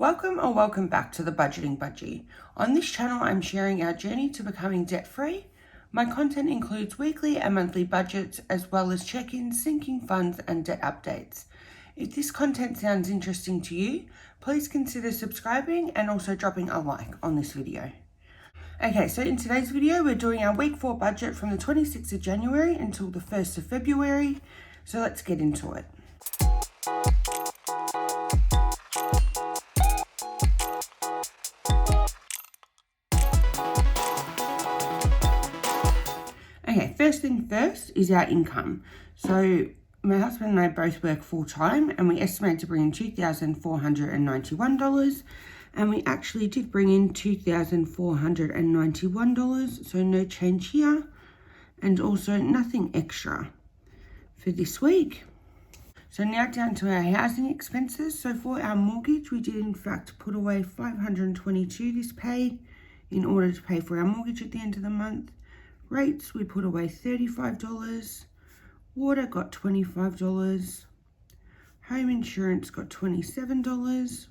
Welcome or welcome back to the Budgeting Budgie. On this channel, I'm sharing our journey to becoming debt-free. My content includes weekly and monthly budgets, as well as check-ins, sinking funds, and debt updates. If this content sounds interesting to you, please consider subscribing and also dropping a like on this video. Okay, so in today's video, we're doing our week 4 budget from the 26th of January until the 1st of February. So let's get into it. Okay, first thing first is our income. So my husband and I both work full-time and we estimate to bring in $2,491, and we actually did bring in $2,491, so no change here, and also nothing extra for this week. So now down to our housing expenses. So for our mortgage, we did in fact put away $522 this pay in order to pay for our mortgage at the end of the month. Rates, we put away $35. Water got $25. Home insurance got $27.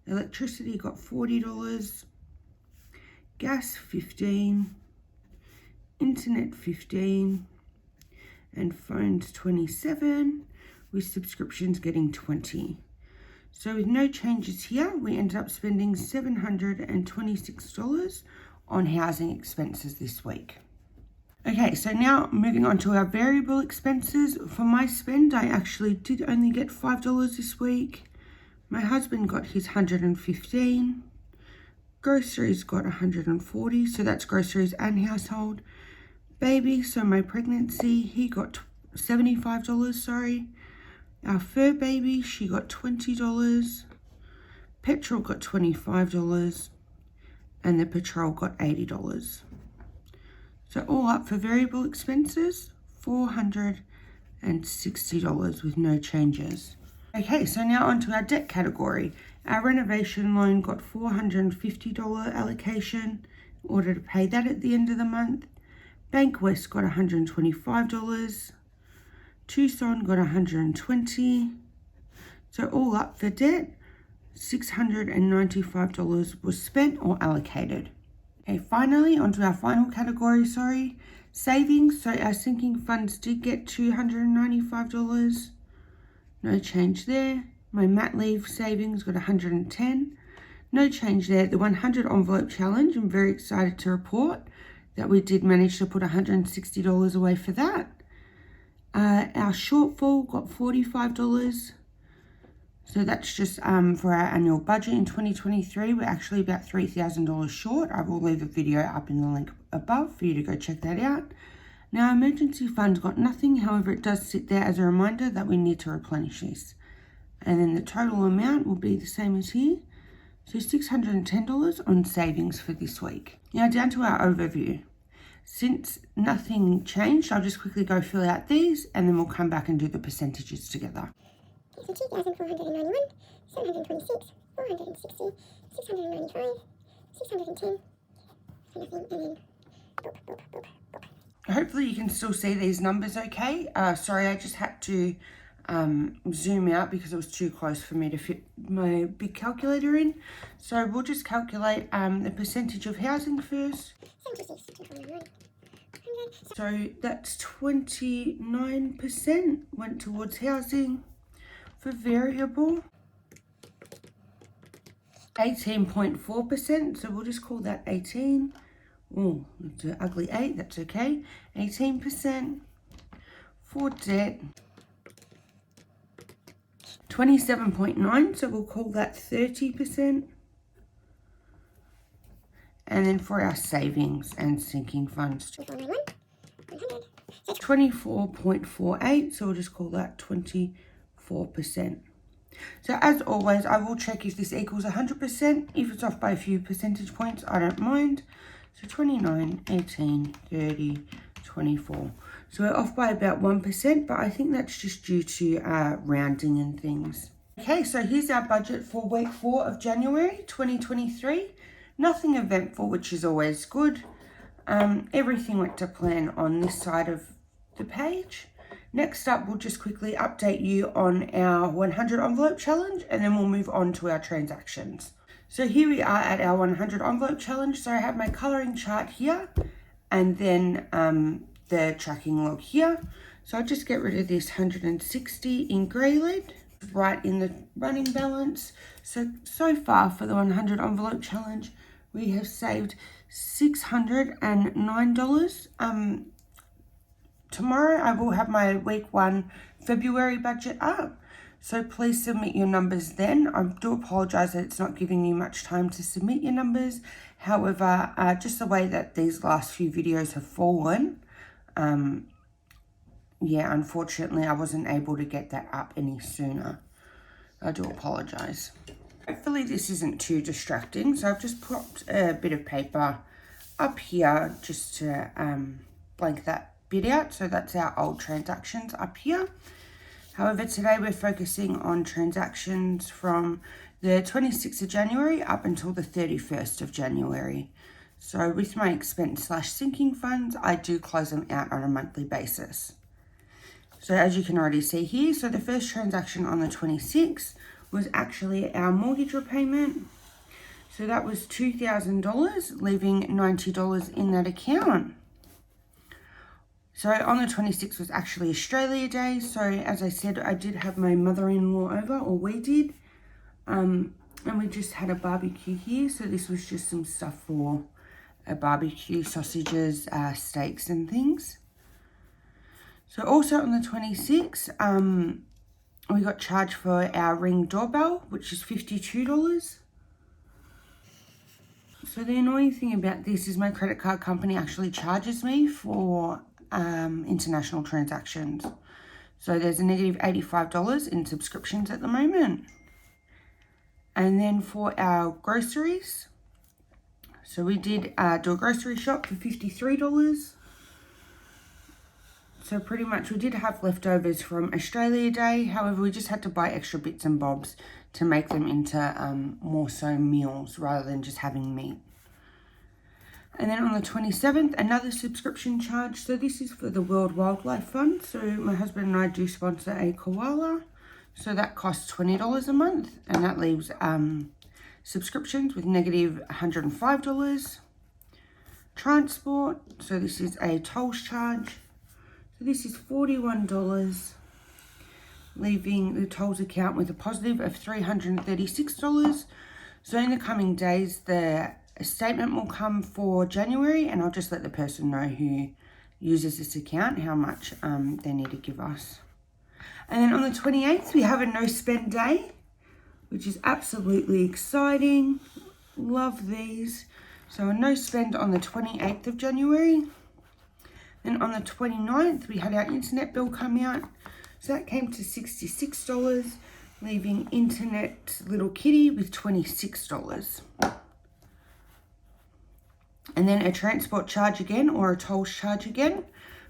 Electricity got $40. Gas, $15. Internet, $15. And phones, $27, with subscriptions getting $20. So with no changes here, we ended up spending $726 on housing expenses this week. Okay, so now moving on to our variable expenses. For my spend, I actually did only get $5 this week. My husband got his $115. Groceries got $140, so that's groceries and household. Baby, so my pregnancy, he got $75, sorry. Our fur baby, she got $20. Petrol got $25. And the patrol got $80. So all up for variable expenses, $460 with no changes. Okay, so now onto our debt category. Our renovation loan got $450 allocation in order to pay that at the end of the month. Bank West got $125. Tucson got $120. So all up for debt, $695 was spent or allocated. Okay, finally, onto our final category, savings. So our sinking funds did get $295. No change there. My mat leave savings got $110. No change there. The 100 envelope challenge, I'm very excited to report that we did manage to put $160 away for that. Our shortfall got $45. So that's just for our annual budget in 2023. We're actually about $3,000 short. I will leave a video up in the link above for you to go check that out. Now, emergency fund got nothing. However, it does sit there as a reminder that we need to replenish this. And then the total amount will be the same as here. So $610 on savings for this week. Now down to our overview. Since nothing changed, I'll just quickly go fill out these and then we'll come back and do the percentages together. So 2,491, 726, 460, 695, 610, so nothing, and then boop, boop, boop, boop. Hopefully you can still see these numbers okay. Sorry, I just had to zoom out because it was too close for me to fit my big calculator in. So we'll just calculate the percentage of housing first. 76, 249, 100. So that's 29% went towards housing. For variable, 18.4%, so we'll just call that 18. Oh, it's an ugly 8, that's okay. 18%. For debt, 27.9, so we'll call that 30%. And then for our savings and sinking funds, 24.48, so we'll just call that 24%. So as always, I will check if this equals 100%. If it's off by a few percentage points, I don't mind. So 29, 18, 30, 24. So we're off by about 1%, but I think that's just due to rounding and things. Okay, so here's our budget for week 4 of January 2023. Nothing eventful, which is always good. Everything went to plan on this side of the page. Next up, we'll just quickly update you on our 100 envelope challenge, and then we'll move on to our transactions. So here we are at our 100 envelope challenge. So I have my coloring chart here, and then the tracking log here. So I'll just get rid of this 160 in grey lead, right in the running balance. So far for the 100 envelope challenge, we have saved $609. Tomorrow I will have my week 1 February budget up, so please submit your numbers then. I do apologise that it's not giving you much time to submit your numbers. However, just the way that these last few videos have fallen, yeah, unfortunately I wasn't able to get that up any sooner. I do apologise. Hopefully this isn't too distracting, so I've just put a bit of paper up here just to blank that bit out. So that's our old transactions up here. However, today we're focusing on transactions from the 26th of January up until the 31st of January. So with my expense/sinking funds, I do close them out on a monthly basis. So as you can already see here, so the first transaction on the 26th was actually our mortgage repayment. So that was $2,000, leaving $90 in that account. So on the 26th was actually Australia Day. So as I said, I did have my mother-in-law over, or we did. And we just had a barbecue here. So this was just some stuff for a barbecue, sausages, steaks and things. So also on the 26th, we got charged for our Ring doorbell, which is $52. So the annoying thing about this is my credit card company actually charges me for international transactions. So there's a negative $85 in subscriptions at the moment. And then for our groceries, so we did do a grocery shop for $53. So pretty much we did have leftovers from Australia Day. However, we just had to buy extra bits and bobs to make them into more so meals rather than just having meat. And then on the 27th, another subscription charge. So this is for the World Wildlife Fund. So my husband and I do sponsor a koala. So that costs $20 a month, and that leaves subscriptions with negative $105. Transport, so this is a tolls charge. So this is $41, leaving the tolls account with a positive of $336. So in the coming days, the statement will come for January, and I'll just let the person know who uses this account how much they need to give us. And then on the 28th, we have a no spend day, which is absolutely exciting. Love these. So a no spend on the 28th of January. Then on the 29th, we had our internet bill come out. So that came to $66, leaving internet little kitty with $26. And then a transport charge again, or a tolls charge again,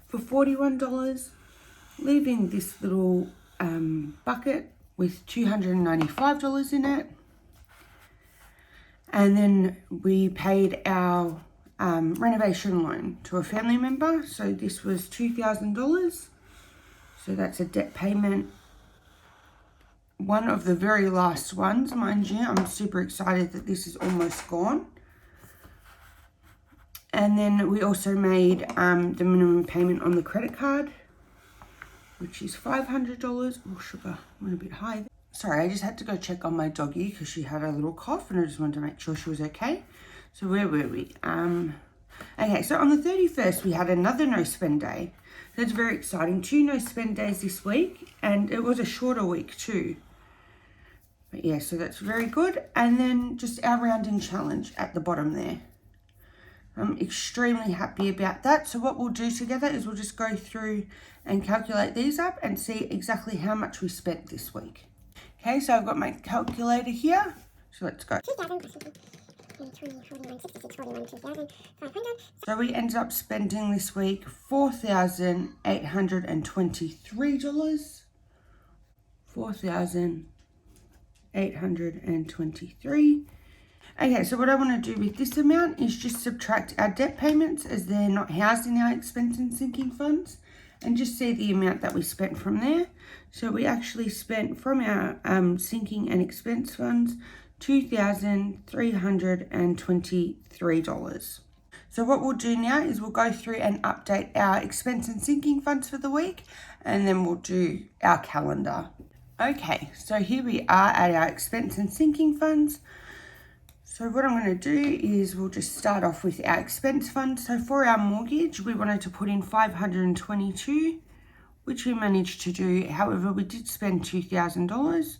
for $41, leaving this little bucket with $295 in it. And then we paid our renovation loan to a family member. So this was $2,000. So that's a debt payment. One of the very last ones, mind you. I'm super excited that this is almost gone. And then we also made the minimum payment on the credit card, which is $500. Oh, sugar, went a bit high. Sorry, I just had to go check on my doggy because she had a little cough and I just wanted to make sure she was okay. So where were we? Okay, so on the 31st, we had another no spend day. That's very exciting. 2 no spend days this week, and it was a shorter week too. But yeah, so that's very good. And then just our rounding challenge at the bottom there. I'm extremely happy about that. So what we'll do together is we'll just go through and calculate these up and see exactly how much we spent this week. Okay, so I've got my calculator here. So let's go. 20, 41, 66, 41, 2,500. So we ended up spending this week $4,823. $4,823. Okay, so what I want to do with this amount is just subtract our debt payments as they're not housed in our expense and sinking funds, and just see the amount that we spent from there. So we actually spent from our sinking and expense funds $2,323. So what we'll do now is we'll go through and update our expense and sinking funds for the week, and then we'll do our calendar. Okay, so here we are at our expense and sinking funds. So what I'm going to do is we'll just start off with our expense fund. So for our mortgage, we wanted to put in $522, which we managed to do. However, we did spend $2,000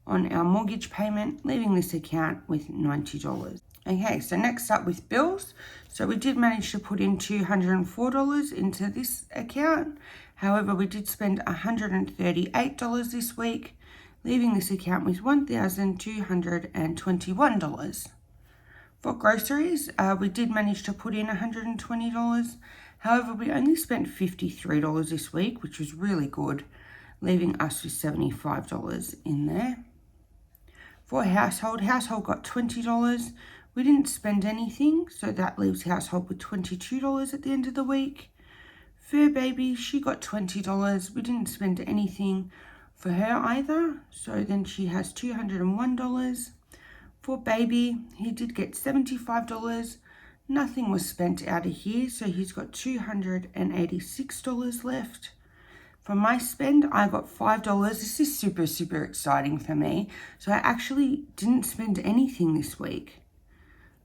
on our mortgage payment, leaving this account with $90. Okay, so next up with bills. So we did manage to put in $204 into this account. However, we did spend $138 this week, leaving this account with $1,221. For groceries, we did manage to put in $120. However, we only spent $53 this week, which was really good, leaving us with $75 in there. For household got $20. We didn't spend anything, so that leaves household with $22 at the end of the week. Fur baby, she got $20. We didn't spend anything for her either, so then she has $201. For baby, he did get $75. Nothing was spent out of here, so he's got $286 left. For my spend, I got $5. This is super, super exciting for me. So I actually didn't spend anything this week.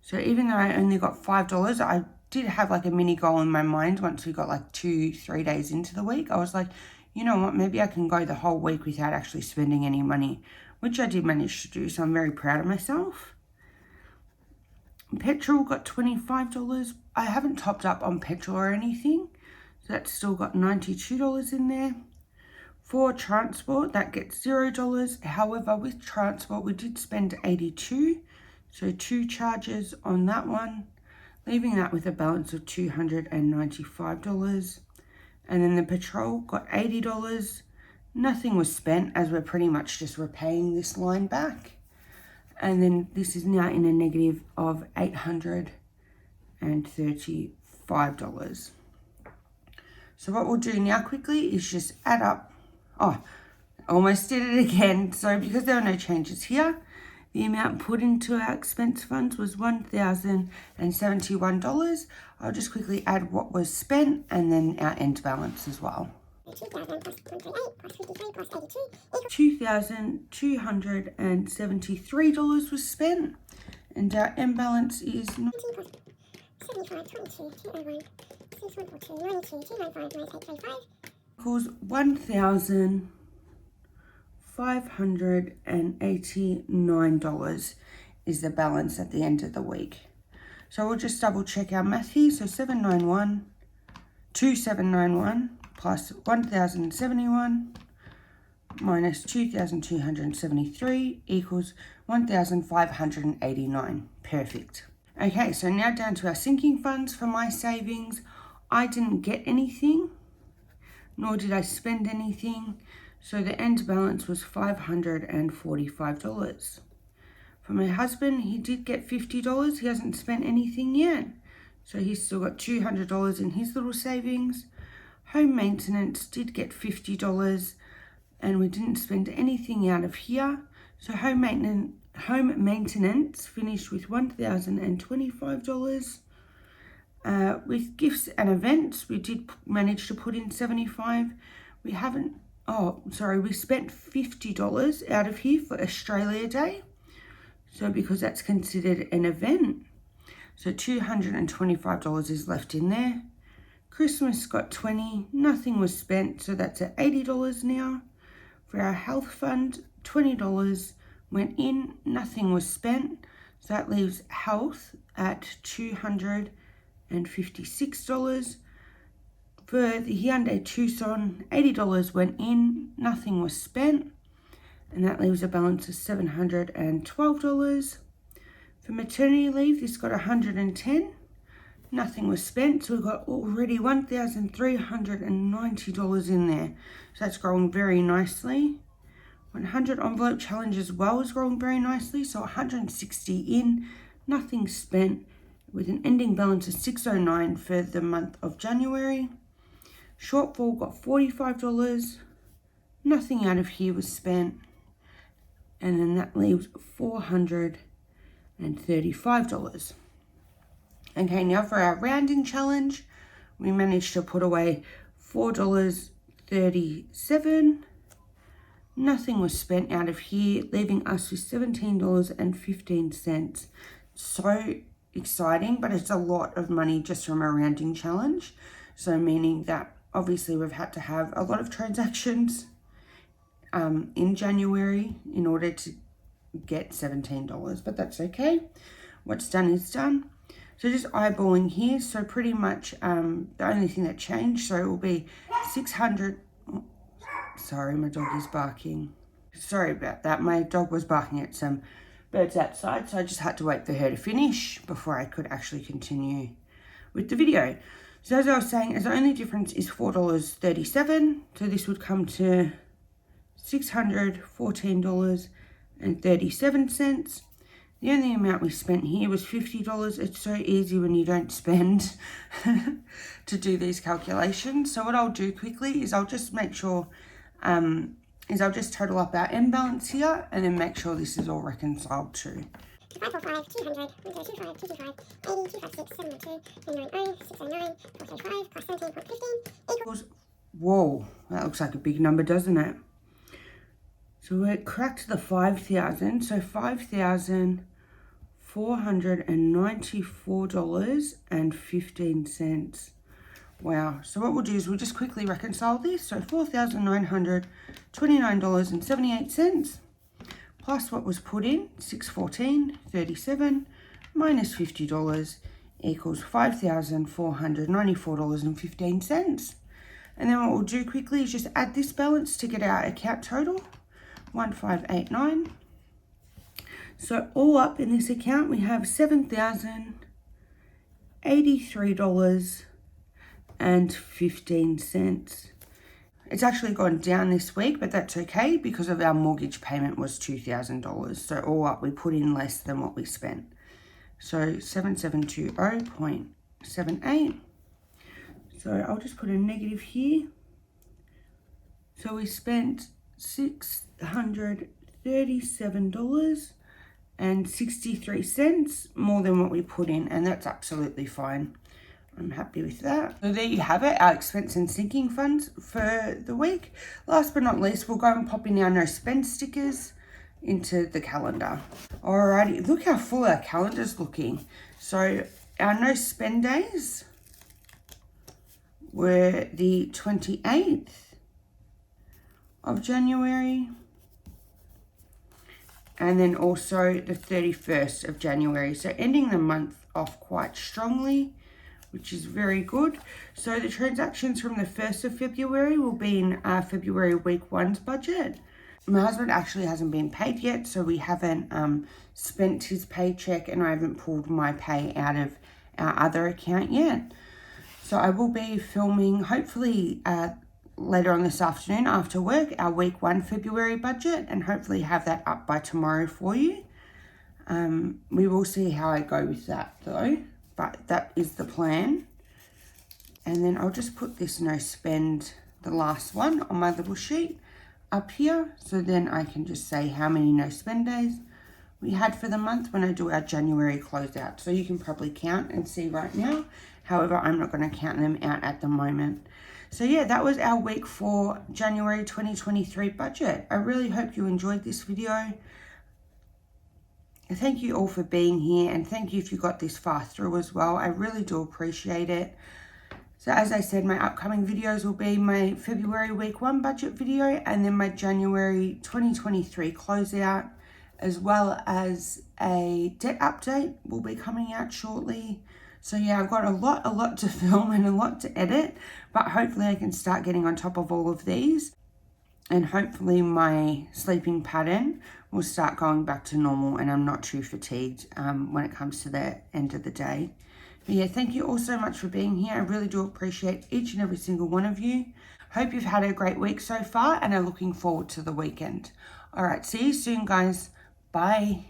So even though I only got $5, I did have like a mini goal in my mind once we got like 2-3 days into the week. I was like, you know what, maybe I can go the whole week without actually spending any money, which I did manage to do, so I'm very proud of myself. Petrol got $25. I haven't topped up on petrol or anything, so that's still got $92 in there. For transport, that gets $0. However, with transport, we did spend $82, so 2 charges on that one, leaving that with a balance of $295. And then the petrol got $80. Nothing was spent, as we're pretty much just repaying this line back. And then this is now in a negative of $835. So what we'll do now quickly is just add up. Oh, almost did it again. So because there are no changes here, the amount put into our expense funds was $1,071. I'll just quickly add what was spent and then our end balance as well. $2,273 was spent, and our end balance is equals $1,589 is the balance at the end of the week. So we'll just double check our math here. So 2791 plus 1,071 minus 2,273 equals 1,589. Perfect. Okay, so now down to our sinking funds. For my savings, I didn't get anything, nor did I spend anything. So the end balance was $545. For my husband, he did get $50. He hasn't spent anything yet. So he's still got $200 in his little savings. Home maintenance did get $50, and we didn't spend anything out of here. So home maintenance finished with $1,025. With gifts and events, we did manage to put in $75. We spent $50 out of here for Australia Day. So because that's considered an event, so $225 is left in there. Christmas got $20, nothing was spent, so that's at $80 now. For our health fund, $20 went in, nothing was spent, so that leaves health at $256. For the Hyundai Tucson, $80 went in, nothing was spent, and that leaves a balance of $712. For maternity leave, this got $110. Nothing was spent, so we've got already $1,390 in there. So that's growing very nicely. 100 envelope challenge as well is growing very nicely. So 160 in, nothing spent, with an ending balance of $609 for the month of January. Shortfall got $45. Nothing out of here was spent. And then that leaves $435. Okay, now for our rounding challenge, we managed to put away $4.37. Nothing was spent out of here, leaving us with $17.15. So exciting, but it's a lot of money just from a rounding challenge. So meaning that obviously we've had to have a lot of transactions in January in order to get $17, but that's okay. What's done is done. So just eyeballing here, so pretty much the only thing that changed, so it will be 600, sorry, my dog is barking. Sorry about that, my dog was barking at some birds outside, so I just had to wait for her to finish before I could actually continue with the video. So as I was saying, the only difference is $4.37, so this would come to $614.37. The only amount we spent here was $50. It's so easy when you don't spend to do these calculations. So what I'll do quickly is I'll just make sure, I'll just total up our end balance here and then make sure this is all reconciled too. 545, 200, 1025, 225, 80, 256, 712, 990, 609, 435, plus 17.15 equals. Whoa, that looks like a big number, doesn't it? So it cracked the 5,000, so $5,494.15. Wow. So what we'll do is we'll just quickly reconcile this. So $4,929.78 plus what was put in, $614.37 minus $50 equals $5,494.15. And then what we'll do quickly is just add this balance to get our account total, 1589. So all up in this account we have $7,083.15. It's actually gone down this week, but that's okay because of our mortgage payment was $2,000. So all up we put in less than what we spent. So 7720.78. So I'll just put a negative here. So we spent $637.63 more than what we put in, and that's absolutely fine. I'm happy with that. So there you have it, our expense and sinking funds for the week. Last but not least, we'll go and pop in our no spend stickers into the calendar. Alrighty, look how full our calendar's looking. So our no spend days were the 28th of January and then also the 31st of January. So ending the month off quite strongly, which is very good. So the transactions from the 1st of February will be in our February week 1's budget. My husband actually hasn't been paid yet, so we haven't spent his paycheck and I haven't pulled my pay out of our other account yet. So I will be filming, hopefully later on this afternoon after work, our week 1 February budget, and hopefully have that up by tomorrow for you. We will see how I go with that though, but that is the plan. And then I'll just put this no spend, the last one, on my little sheet up here, so then I can just say how many no spend days we had for the month when I do our January closeout. So you can probably count and see right now. However, I'm not going to count them out at the moment. So yeah, that was our week 4 January 2023 budget. I really hope you enjoyed this video. Thank you all for being here, and thank you if you got this far through as well. I really do appreciate it. So as I said, my upcoming videos will be my February week 1 budget video and then my January 2023 closeout, as well as a debt update will be coming out shortly. So yeah, I've got a lot to film and a lot to edit, but hopefully I can start getting on top of all of these. And hopefully my sleeping pattern will start going back to normal and I'm not too fatigued when it comes to the end of the day. But yeah, thank you all so much for being here. I really do appreciate each and every single one of you. Hope you've had a great week so far and are looking forward to the weekend. All right, see you soon, guys. Bye.